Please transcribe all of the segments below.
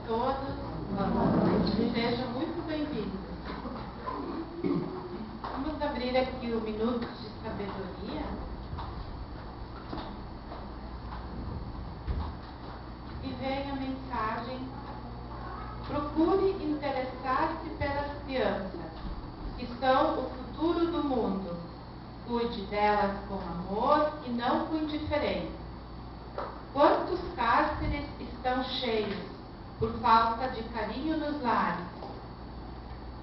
todos. Boa noite. Sejam muito bem-vindos. Vamos abrir aqui o Minuto de Sabedoria. E vem a mensagem: procure interessar-se pelas crianças, que são o futuro do mundo. Cuide delas com amor e não com indiferença. Quantos cárceres estão cheios por falta de carinho nos lares?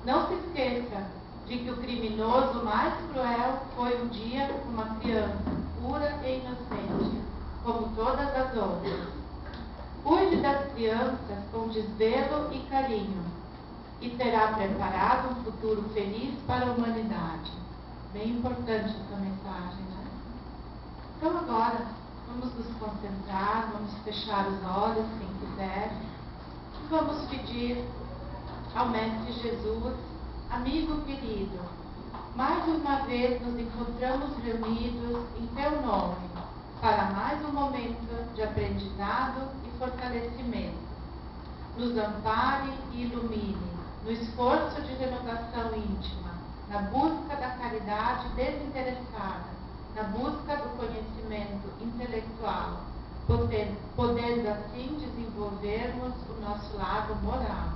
Não se esqueça de que o criminoso mais cruel foi um dia uma criança, pura e inocente, como todas as outras. Cuide das crianças com desvelo e carinho, e terá preparado um futuro feliz para a humanidade. Bem importante essa mensagem, né? Então agora, vamos nos concentrar, vamos fechar os olhos, quem quiser, e vamos pedir ao Mestre Jesus: amigo querido, mais uma vez nos encontramos reunidos em Teu nome, para mais um momento de aprendizado e fortalecimento. Nos ampare e ilumine no esforço de renovação íntima, na busca da caridade desinteressada, na busca do conhecimento intelectual, podendo assim desenvolvermos o nosso lado moral.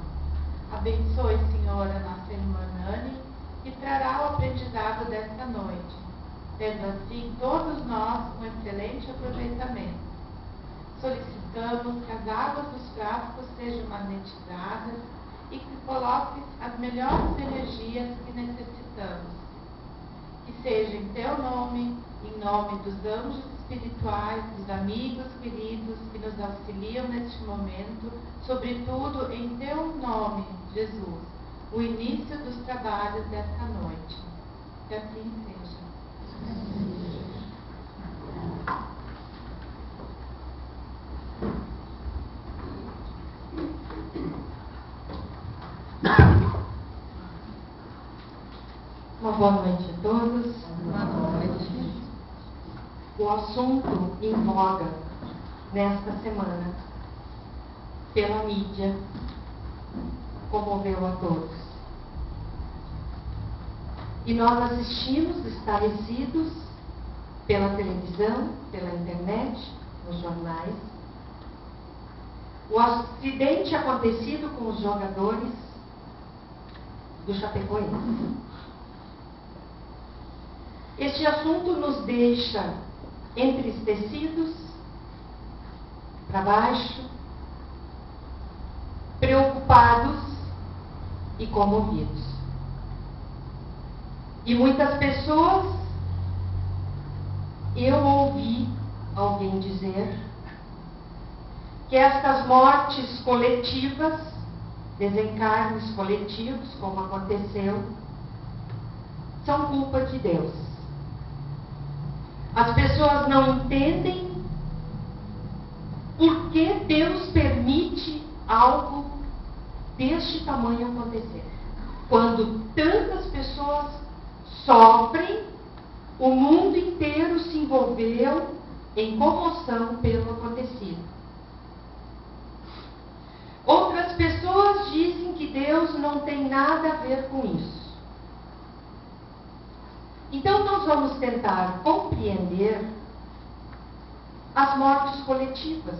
Abençoe, Senhor, a nossa irmã Nani, que trará o aprendizado desta noite, tendo assim todos nós um excelente aproveitamento. Solicitamos que as águas dos frascos sejam magnetizadas e que coloques as melhores energias que necessitamos. Que seja em Teu nome, em nome dos anjos espirituais, dos amigos queridos que nos auxiliam neste momento, sobretudo em Teu nome, Jesus, o início dos trabalhos desta noite. Que assim seja. Uma boa noite a todos. Boa noite. O assunto em voga nesta semana, pela mídia, comoveu a todos. E nós assistimos, estarrecidos, pela televisão, pela internet, nos jornais, o acidente acontecido com os jogadores do Chapecoense. Este assunto nos deixa entristecidos, para baixo, preocupados e comovidos. E muitas pessoas, eu ouvi alguém dizer que estas mortes coletivas, desencarnes coletivos, como aconteceu, são culpa de Deus. As pessoas não entendem por que Deus permite algo deste tamanho acontecer. Quando tantas pessoas sofrem, o mundo inteiro se envolveu em comoção pelo acontecido. Outras pessoas dizem que Deus não tem nada a ver com isso. Então nós vamos tentar compreender as mortes coletivas.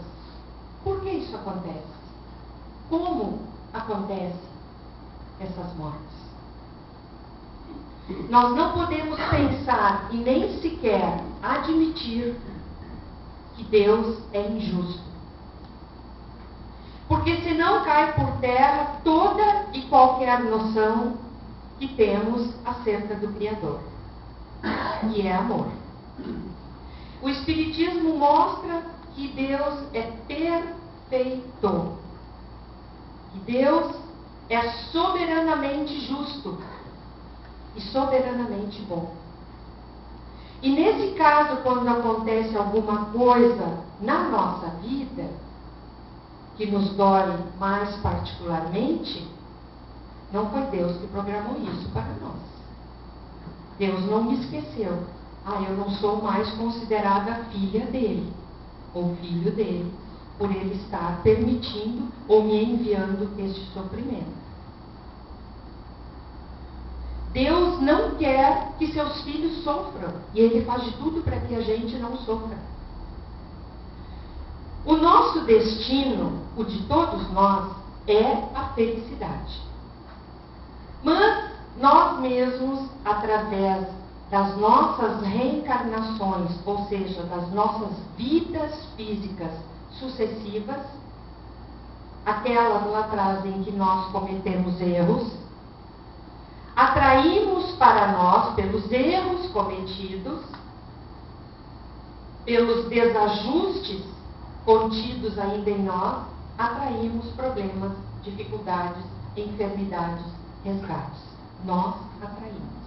Por que isso acontece? Como acontecem essas mortes? Nós não podemos pensar e nem sequer admitir que Deus é injusto. Porque senão cai por terra toda e qualquer noção que temos acerca do Criador, que é amor. O Espiritismo mostra que Deus é perfeito, que Deus é soberanamente justo e soberanamente bom. E nesse caso, quando acontece alguma coisa na nossa vida, que nos dói mais particularmente, não foi Deus que programou isso para nós. Deus não me esqueceu. Eu não sou mais considerada filha dele, ou filho dele. por Ele estar permitindo ou me enviando este sofrimento. Deus não quer que seus filhos sofram, e Ele faz de tudo para que a gente não sofra. O nosso destino, o de todos nós, é a felicidade. Mas nós mesmos, através das nossas reencarnações, ou seja, das nossas vidas físicas sucessivas, aquelas lá atrás em que nós cometemos erros, atraímos para nós, pelos erros cometidos, pelos desajustes contidos ainda em nós, atraímos problemas, dificuldades, enfermidades, resgates. Nós atraímos.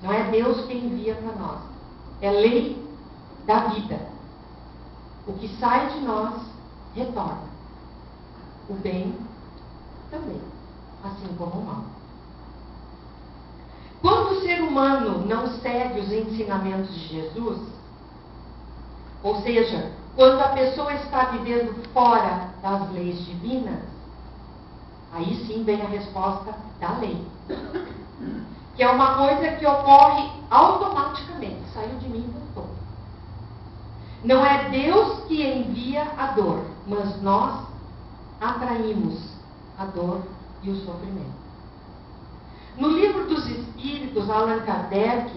Não é Deus quem envia para nós. É lei da vida. O que sai de nós, retorna. O bem também, assim como o mal. Quando o ser humano não segue os ensinamentos de Jesus, ou seja, quando a pessoa está vivendo fora das leis divinas, aí sim vem a resposta da lei. Que é uma coisa que ocorre automaticamente. Saiu de mim, voltou. Não é Deus que envia a dor, mas nós atraímos a dor e o sofrimento. No Livro dos Espíritos, Allan Kardec,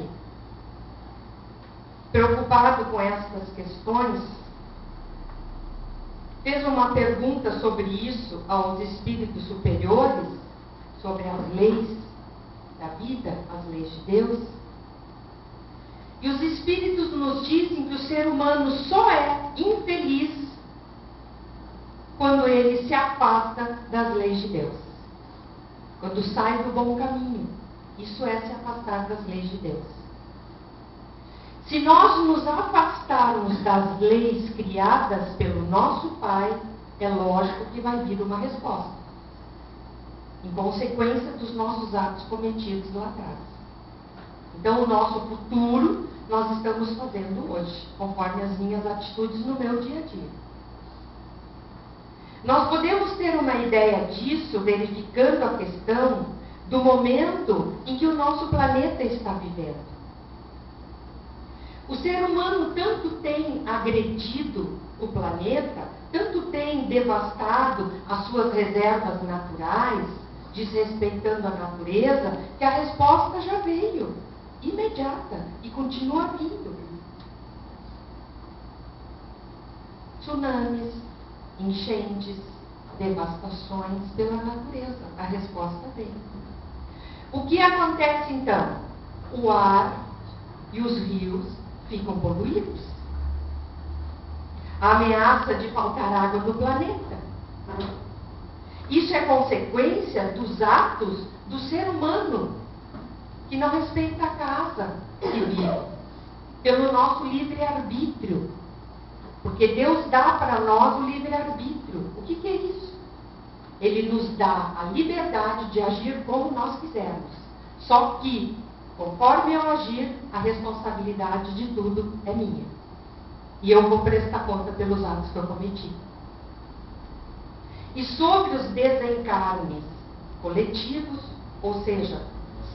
preocupado com essas questões, fez uma pergunta sobre isso aos espíritos superiores, sobre as leis da vida, as leis de Deus. E os espíritos nos dizem que o ser humano só é infeliz quando ele se afasta das leis de Deus. Quando sai do bom caminho. Isso é se afastar das leis de Deus. Se nós nos afastarmos das leis criadas pelo nosso Pai, é lógico que vai vir uma resposta. Em consequência dos nossos atos cometidos lá atrás. Então, o nosso futuro nós estamos fazendo hoje, conforme as minhas atitudes no meu dia a dia. Nós podemos ter uma ideia disso verificando a questão do momento em que o nosso planeta está vivendo. O ser humano tanto tem agredido o planeta, tanto tem devastado as suas reservas naturais, desrespeitando a natureza, que a resposta já veio, imediata, e continua vindo. Tsunamis, enchentes, devastações pela natureza. A resposta veio. O que acontece então? O ar e os rios ficam poluídos. A ameaça de faltar água no planeta. Isso é consequência dos atos do ser humano, que não respeita a casa que vive, pelo nosso livre-arbítrio. Porque Deus dá para nós o livre-arbítrio. O que é isso? Ele nos dá a liberdade de agir como nós quisermos. Só que, conforme eu agir, a responsabilidade de tudo é minha. E eu vou prestar conta pelos atos que eu cometi. E sobre os desencarnes coletivos, ou seja,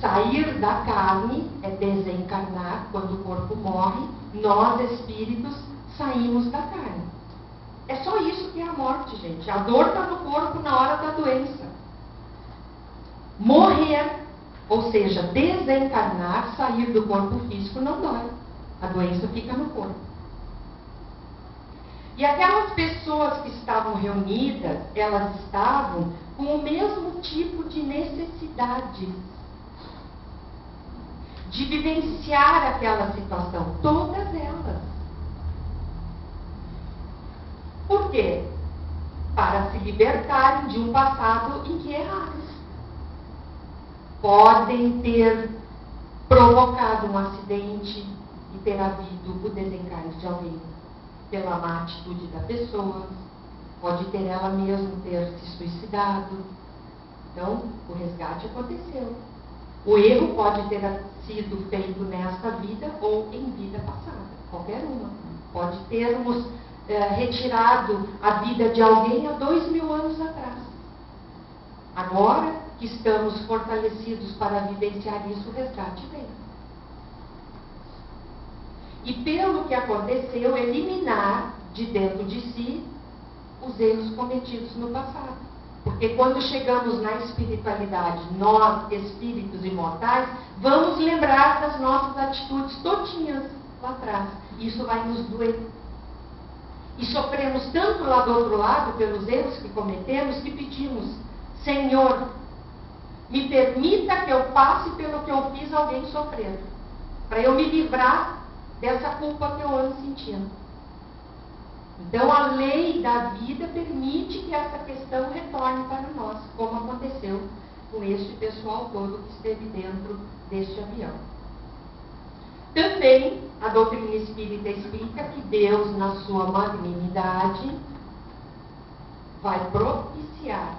sair da carne é desencarnar, quando o corpo morre, nós espíritos saímos da carne. É só isso que é a morte, gente. A dor está no corpo na hora da doença. Morrer, ou seja, desencarnar, sair do corpo físico não dói. A doença fica no corpo. E aquelas pessoas que estavam reunidas, elas estavam com o mesmo tipo de necessidades de vivenciar aquela situação, todas elas. Por quê? Para se libertarem de um passado em que erraram. Podem ter provocado um acidente e ter havido o desencarne de alguém pela má atitude da pessoa. Pode ter ela mesma ter se suicidado. Então, o resgate aconteceu. O erro pode ter sido feito nesta vida ou em vida passada. Qualquer uma. Pode termos retirado a vida de alguém há 2000 anos atrás. Agora que estamos fortalecidos para vivenciar isso, o resgate vem. E pelo que aconteceu, eliminar de dentro de si os erros cometidos no passado. Porque quando chegamos na espiritualidade, nós, espíritos imortais, vamos lembrar das nossas atitudes todinhas lá atrás. Isso vai nos doer. E sofremos tanto lá do outro lado pelos erros que cometemos, que pedimos: Senhor, me permita que eu passe pelo que eu fiz alguém sofrer, para eu me livrar dessa culpa que eu ando sentindo. Então a lei da vida permite que essa questão retorne para nós, como aconteceu com este pessoal todo que esteve dentro deste avião. Também a doutrina espírita explica que Deus, na sua magnanimidade, vai propiciar,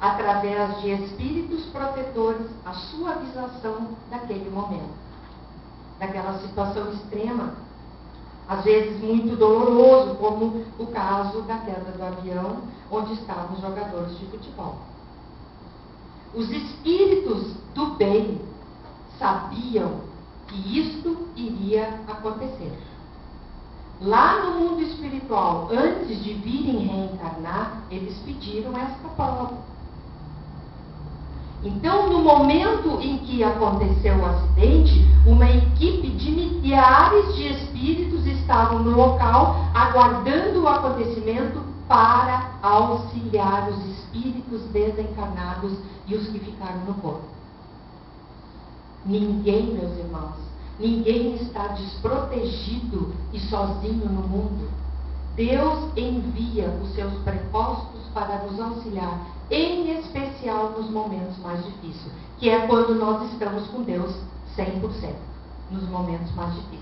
através de espíritos protetores, a suavização daquele momento, daquela situação extrema, às vezes muito doloroso, como o caso da queda do avião, onde estavam os jogadores de futebol. Os espíritos do bem sabiam que isto iria acontecer. Lá no mundo espiritual, antes de virem reencarnar, eles pediram esta prova. Então, no momento em que aconteceu o acidente, uma equipe de milhares de espíritos estavam no local, aguardando o acontecimento para auxiliar os espíritos desencarnados e os que ficaram no corpo. Ninguém, meus irmãos, ninguém está desprotegido e sozinho no mundo. Deus envia os seus prepostos para nos auxiliar, em especial nos momentos mais difíceis, que é quando nós estamos com Deus 100%, nos momentos mais difíceis.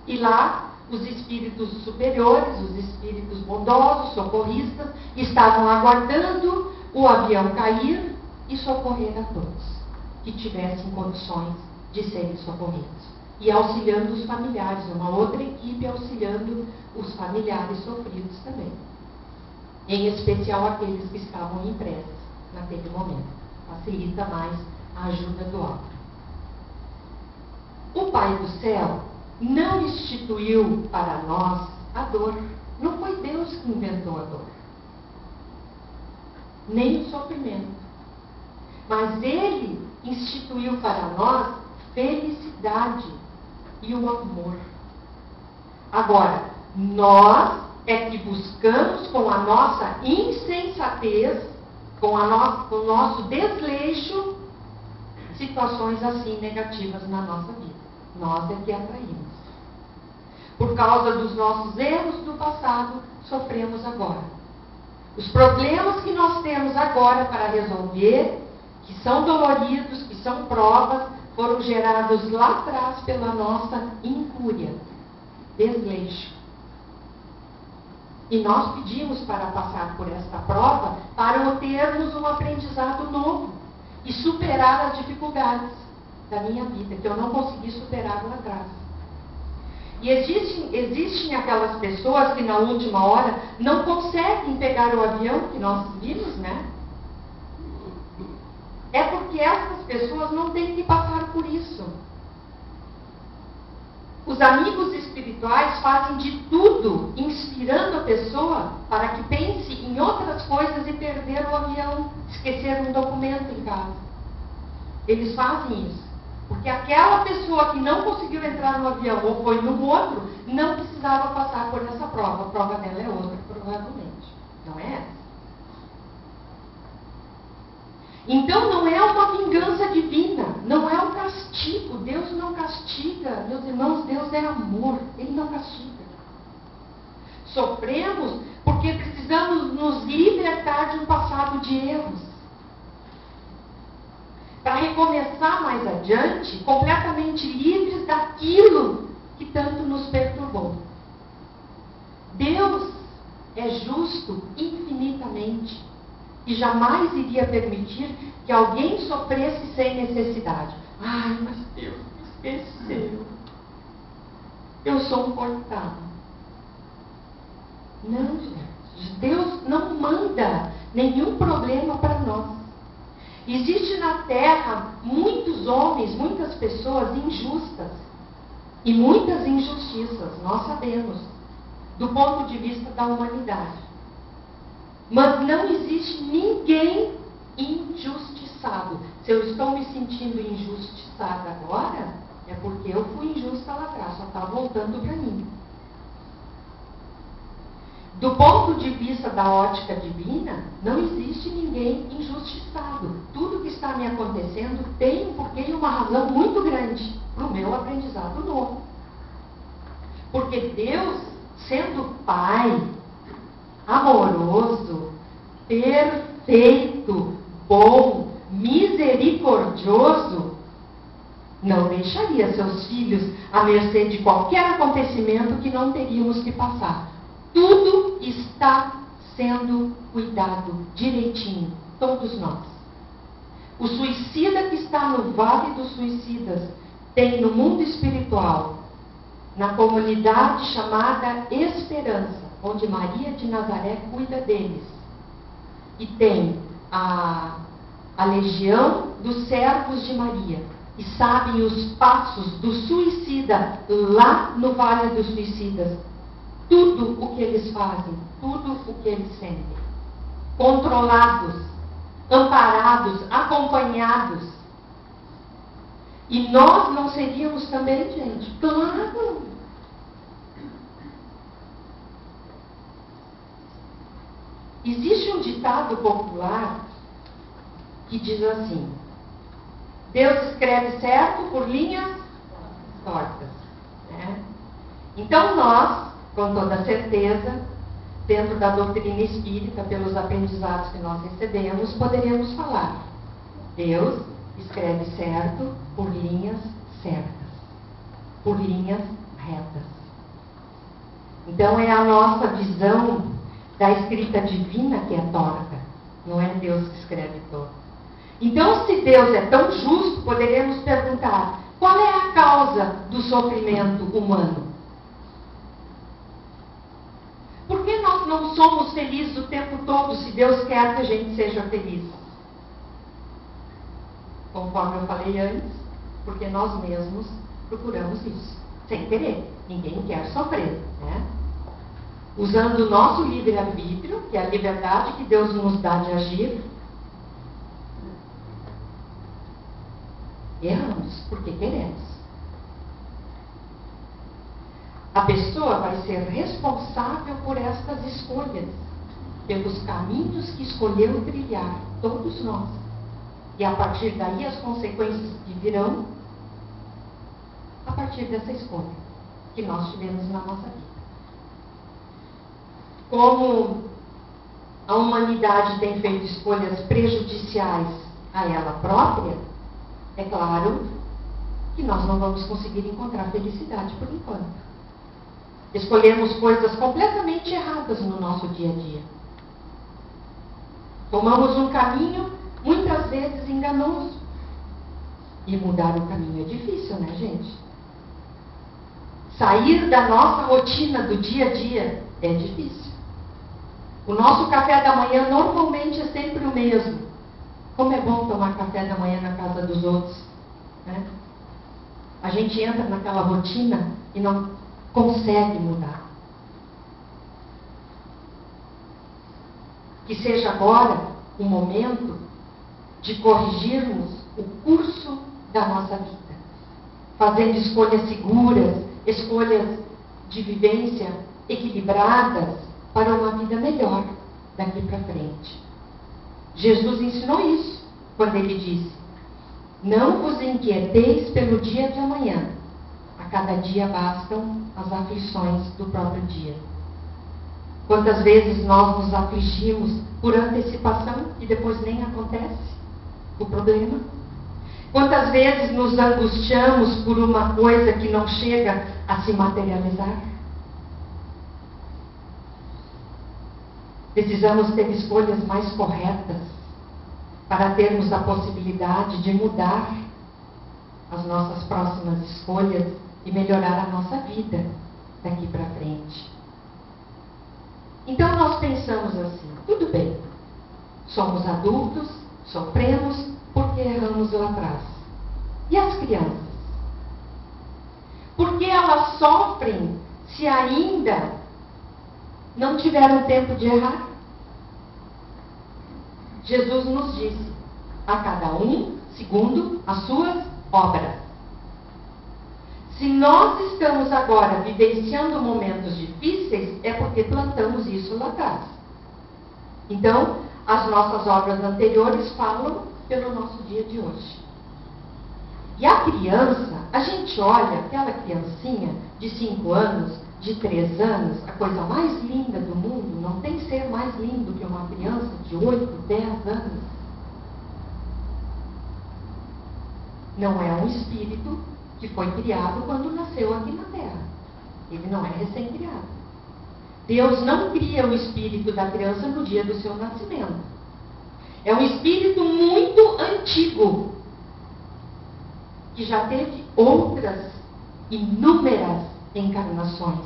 E lá, os espíritos superiores, os espíritos bondosos, socorristas, estavam aguardando o avião cair e socorrer a todos que tivessem condições de serem socorridos. E auxiliando os familiares, uma outra equipe auxiliando os familiares sofridos também. Em especial aqueles que estavam em preces naquele momento. Facilita mais a ajuda do outro. O Pai do Céu não instituiu para nós a dor. Não foi Deus que inventou a dor, nem o sofrimento. Mas Ele instituiu para nós felicidade e o amor. Agora, nós é que buscamos com a nossa insensatez, com o nosso desleixo, situações assim negativas na nossa vida. Nós é que atraímos. Por causa dos nossos erros do passado, sofremos agora. Os problemas que nós temos agora para resolver, que são doloridos, que são provas, foram gerados lá atrás pela nossa incúria, desleixo. E nós pedimos para passar por esta prova para termos um aprendizado novo e superar as dificuldades da minha vida, que eu não consegui superar lá atrás. E existem aquelas pessoas que na última hora não conseguem pegar o avião, que nós vimos, né? É porque essas pessoas não têm que passar por isso. Os amigos espirituais fazem de tudo, inspirando a pessoa para que pense em outras coisas e perder o avião, esquecer um documento em casa. Eles fazem isso. Porque aquela pessoa que não conseguiu entrar no avião ou foi no outro, não precisava passar por essa prova. A prova dela é outra, provavelmente. Não é essa. Então não é uma vingança divina, não é um castigo. Deus não castiga, meus irmãos, Deus é amor, Ele não castiga. Sofremos porque precisamos nos libertar de um passado de erros, para recomeçar mais adiante, completamente livres daquilo que tanto nos perturbou. Deus é justo infinitamente e jamais iria permitir que alguém sofresse sem necessidade. Ai, mas Deus me esqueceu. Eu sou um coitado. Não, gente. Deus não manda nenhum problema para nós. Existe na Terra muitos homens, muitas pessoas injustas. E muitas injustiças, nós sabemos, do ponto de vista da humanidade. Mas não existe ninguém injustiçado. Se eu estou me sentindo injustiçada agora, é porque eu fui injusta lá atrás, só está voltando para mim. Do ponto de vista da ótica divina, não existe ninguém injustiçado. Tudo que está me acontecendo tem um porquê e uma razão muito grande para o meu aprendizado novo. Porque Deus, sendo Pai, amoroso, perfeito, bom, misericordioso, não deixaria seus filhos à mercê de qualquer acontecimento que não teríamos que passar. Tudo está sendo cuidado direitinho, todos nós. O suicida que está no vale dos suicidas tem no mundo espiritual, na comunidade chamada Esperança, onde Maria de Nazaré cuida deles. E tem a legião dos servos de Maria, e sabem os passos do suicida lá no vale dos suicidas. Tudo o que eles fazem, tudo o que eles sentem. Controlados, amparados, acompanhados. E nós não seríamos também, gente? Claro! Existe um ditado popular que diz assim: Deus escreve certo por linhas tortas. Né? Então nós, com toda certeza, dentro da doutrina espírita, pelos aprendizados que nós recebemos, poderemos falar: Deus escreve certo por linhas certas, por linhas retas. Então é a nossa visão da escrita divina que é torta, não é Deus que escreve torto. Então, se Deus é tão justo, poderemos perguntar: qual é a causa do sofrimento humano? Por que nós não somos felizes o tempo todo se Deus quer que a gente seja feliz? Conforme eu falei antes, porque nós mesmos procuramos isso, sem querer. Ninguém quer sofrer, né? Usando o nosso livre-arbítrio, que é a liberdade que Deus nos dá de agir, erramos porque queremos. A pessoa vai ser responsável por estas escolhas, pelos caminhos que escolheu trilhar, todos nós. E a partir daí as consequências que virão a partir dessa escolha que nós tivemos na nossa vida. Como a humanidade tem feito escolhas prejudiciais a ela própria, é claro que nós não vamos conseguir encontrar felicidade por enquanto. Escolhemos coisas completamente erradas no nosso dia a dia. Tomamos um caminho, muitas vezes, enganoso. E mudar o caminho é difícil, né, gente? Sair da nossa rotina do dia a dia é difícil. O nosso café da manhã normalmente é sempre o mesmo. Como é bom tomar café da manhã na casa dos outros, né? A gente entra naquela rotina e não consegue mudar. Que seja agora o momento de corrigirmos o curso da nossa vida, fazendo escolhas seguras, escolhas de vivência equilibradas para uma vida melhor daqui para frente. Jesus ensinou isso quando ele disse: não vos inquieteis pelo dia de amanhã, a cada dia bastam as aflições do próprio dia. Quantas vezes nós nos afligimos por antecipação e depois nem acontece o problema? Quantas vezes nos angustiamos por uma coisa que não chega a se materializar? Precisamos ter escolhas mais corretas para termos a possibilidade de mudar as nossas próximas escolhas e melhorar a nossa vida daqui para frente. nós pensamos assim: tudo bem, somos adultos, sofremos porque erramos lá atrás. E as crianças? Por que elas sofrem se ainda não tiveram tempo de errar? Jesus nos disse: a cada um segundo as suas obras. Se nós estamos agora vivenciando momentos difíceis, é porque plantamos isso lá atrás. Então, as nossas obras anteriores falam pelo nosso dia de hoje. E a criança, a gente olha aquela criancinha de 5 anos, de 3 anos, a coisa mais linda do mundo, não tem ser mais lindo que uma criança de 8, 10 anos. Não é um espírito que foi criado quando nasceu aqui na Terra. Ele não é recém-criado. Deus não cria o espírito da criança no dia do seu nascimento. É um espírito muito antigo, que já teve outras inúmeras encarnações.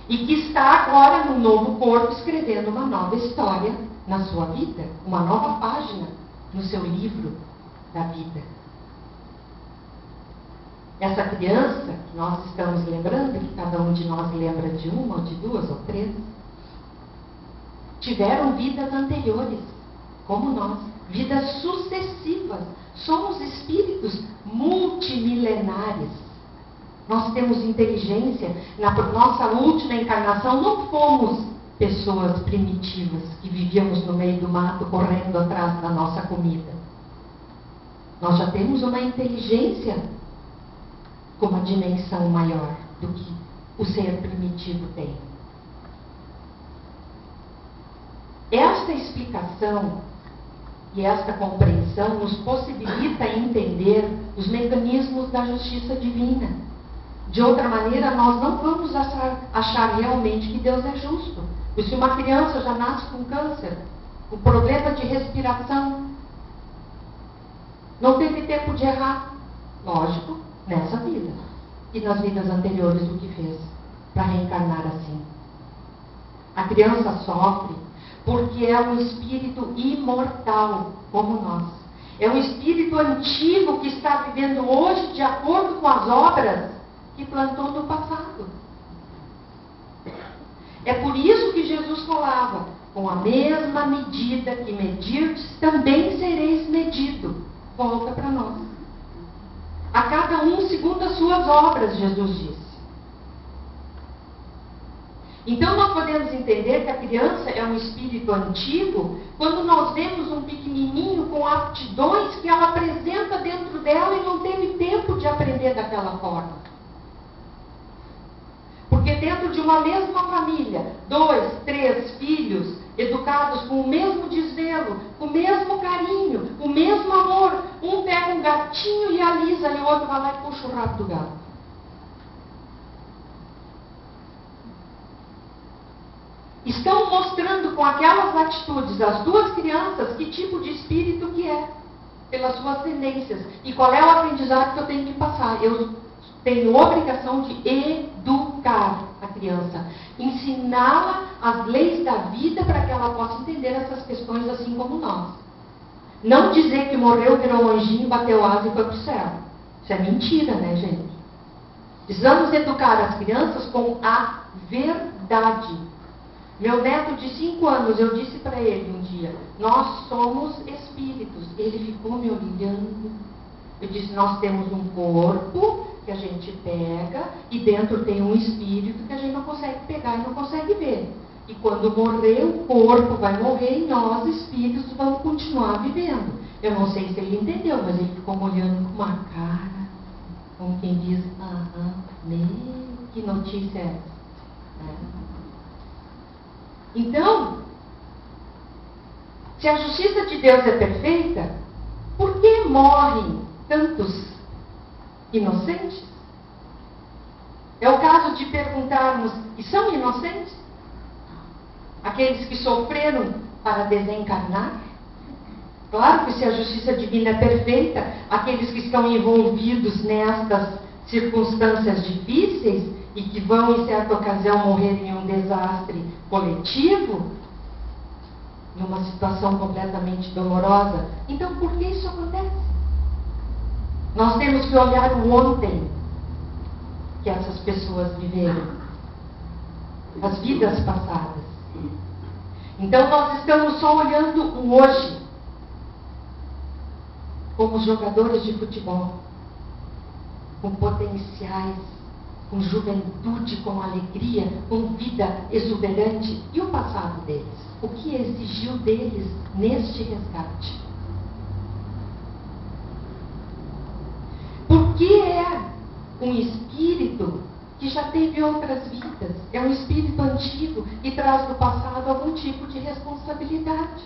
E que está agora no novo corpo escrevendo uma nova história na sua vida, uma nova página no seu livro da vida. Essa criança que nós estamos lembrando, que cada um de nós lembra de uma, ou de 2, ou 3, tiveram vidas anteriores, como nós, vidas sucessivas. Somos espíritos multimilenares. Nós temos inteligência. Na nossa última encarnação não fomos pessoas primitivas que vivíamos no meio do mato correndo atrás da nossa comida. Nós já temos uma inteligência com uma dimensão maior do que o ser primitivo tem. Esta explicação e esta compreensão nos possibilita entender os mecanismos da justiça divina. De outra maneira, nós não vamos achar realmente que Deus é justo. E se uma criança já nasce com câncer, com problema de respiração, não teve tempo de errar, lógico, nessa vida. E nas vidas anteriores, o que fez para reencarnar assim? A criança sofre porque é um espírito imortal, como nós. É um espírito antigo que está vivendo hoje de acordo com as obras que plantou no passado. É por isso que Jesus falava: com a mesma medida que medirdes, também sereis medido. Volta para nós. A cada um segundo as suas obras, Jesus disse. Então nós podemos entender que a criança é um espírito antigo quando nós vemos um pequenininho com aptidões que ela apresenta dentro dela e não teve tempo de aprender daquela forma. Porque dentro de uma mesma família, 2, 3 filhos educados com o mesmo desvelo, com o mesmo carinho, o mesmo amor, um pega um gatinho e alisa e o outro vai lá e puxa o rabo do gato. Estão mostrando com aquelas atitudes as 2 crianças que tipo de espírito que é, pelas suas tendências. E qual é o aprendizado que eu tenho que passar? Eu tenho obrigação de educar a criança, ensiná-la as leis da vida para que ela possa entender essas questões assim como nós. Não dizer que morreu, virou anjinho, bateu asa e foi para o céu. Isso é mentira, né, gente? Precisamos educar as crianças com a verdade. Meu neto de 5 anos, eu disse para ele um dia: nós somos espíritos. Ele ficou me olhando. Eu disse: nós temos um corpo que a gente pega e dentro tem um espírito que a gente não consegue pegar e não consegue ver. E quando morrer, o corpo vai morrer e nós, espíritos, vamos continuar vivendo. Eu não sei se ele entendeu, mas ele ficou me olhando com uma cara, como quem diz: que notícia é essa? Então, se a justiça de Deus é perfeita, por que morrem tantos inocentes? É o caso de perguntarmos: e são inocentes? Aqueles que sofreram para desencarnar? Claro que se a justiça divina é perfeita, aqueles que estão envolvidos nestas circunstâncias difíceis, e que vão, em certa ocasião, morrer em um desastre coletivo, numa situação completamente dolorosa. Então, por que isso acontece? Nós temos que olhar o ontem que essas pessoas viveram, as vidas passadas. Então, nós estamos só olhando o hoje, como jogadores de futebol, com potenciais, com juventude, com alegria, com vida exuberante. E o passado deles? O que exigiu deles neste resgate? Porque é um espírito que já teve outras vidas, é um espírito antigo e traz do passado algum tipo de responsabilidade,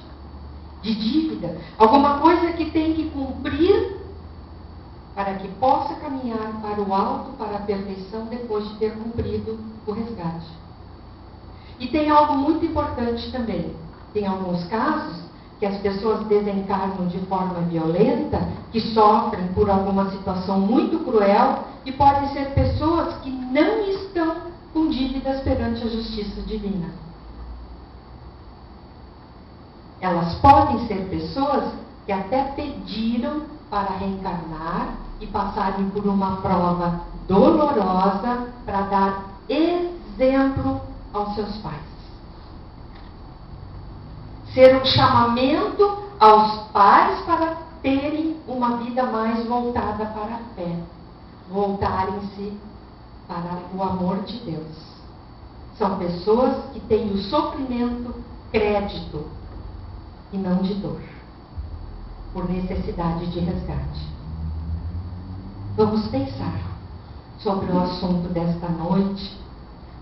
de dívida, alguma coisa que tem que cumprir para que possa caminhar para o alto, para a perfeição, depois de ter cumprido o resgate. E tem algo muito importante também. Tem alguns casos que as pessoas desencarnam de forma violenta, que sofrem por alguma situação muito cruel, e podem ser pessoas que não estão com dívidas perante a justiça divina. Elas podem ser pessoas que até pediram para reencarnar e passarem por uma prova dolorosa para dar exemplo aos seus pais. Ser um chamamento aos pais para terem uma vida mais voltada para a fé, voltarem-se para o amor de Deus. São pessoas que têm o sofrimento crédito e não de dor, por necessidade de resgate. Vamos pensar sobre o assunto desta noite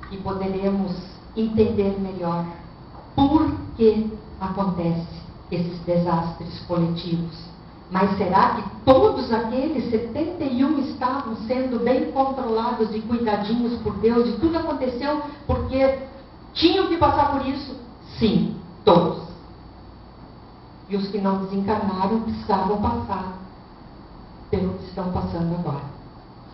e poderemos entender melhor por que acontecem esses desastres coletivos. Mas será que todos aqueles 71 estavam sendo bem controlados e cuidadinhos por Deus e tudo aconteceu porque tinham que passar por isso? Sim, todos. E os que não desencarnaram precisavam passar pelo que estão passando agora.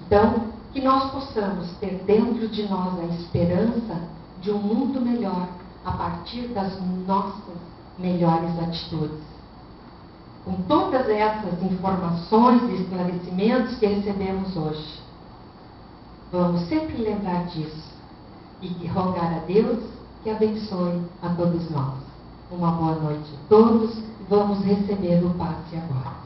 Então, que nós possamos ter dentro de nós a esperança de um mundo melhor a partir das nossas melhores atitudes. Com todas essas informações e esclarecimentos que recebemos hoje, vamos sempre lembrar disso e rogar a Deus que abençoe a todos nós. Uma boa noite a todos. Vamos receber o passe agora.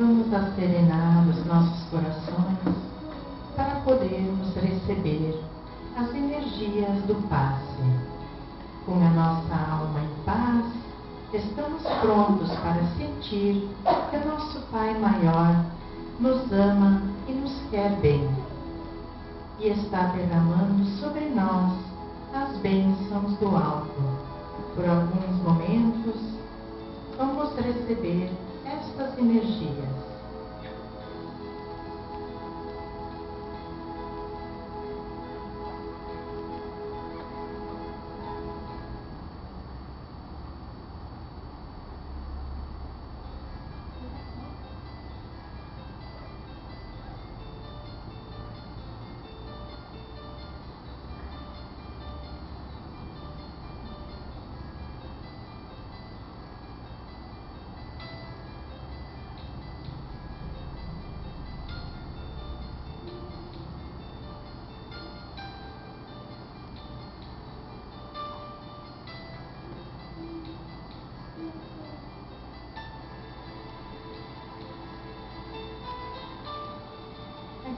Vamos acerenar os nossos corações para podermos receber as energias do passe. Com a nossa alma em paz, estamos prontos para sentir que o nosso Pai Maior nos ama e nos quer bem, e está derramando sobre nós as bênçãos do alto. Por alguns momentos, vamos receber estas energias.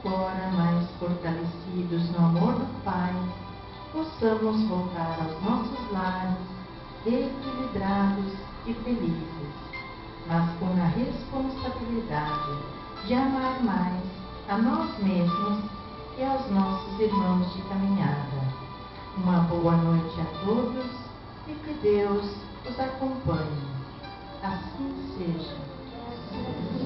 Agora, mais fortalecidos no amor do Pai, possamos voltar aos nossos lares, equilibrados e felizes, mas com a responsabilidade de amar mais a nós mesmos e aos nossos irmãos de caminhada. Uma boa noite a todos e que Deus os acompanhe. Assim seja.